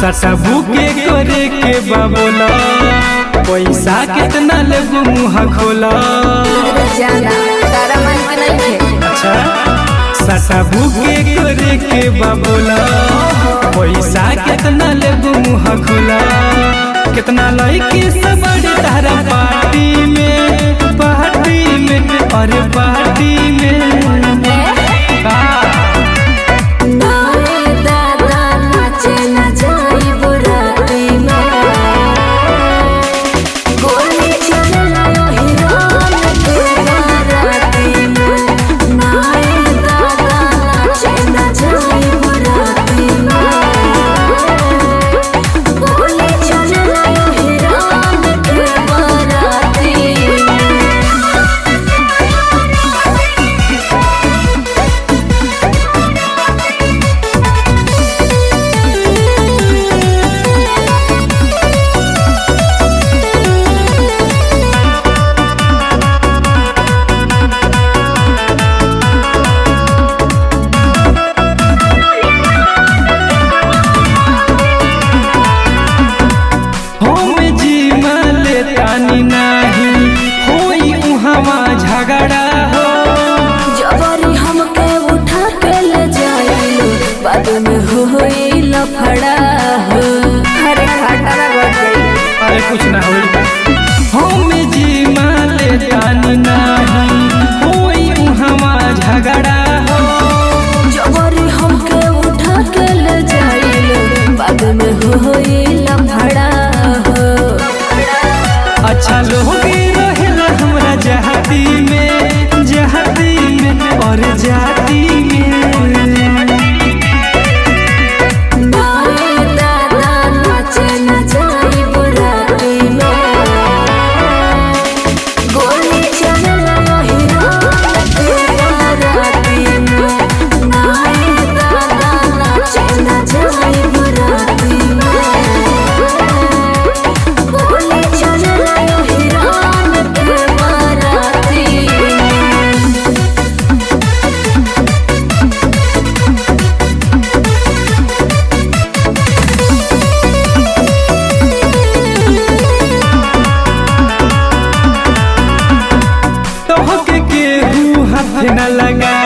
सटा बुके करे के बाबोला पैसा कितना लेबू मुँह खोला। अच्छा सटा बुके करे के बाबोला पैसा कितना लेबू मुँह खोला। कितना लड़की सब बड़ी तारा पार्टी में अरे पार्टी में झगड़ा हो जबरी हमके उठा के ले जाइलो बाद में होई लफड़ा हो। अरे घाटा बढ़ गई। अरे कुछ ना होई हम जी माले तानी नहीं होई उहवा झगड़ा हो। जबरी हमके उठा के ले जाइलो बाद में होई लफड़ा हो। अच्छा लोग रहेला हमरा जहाती में और जाती में न लगा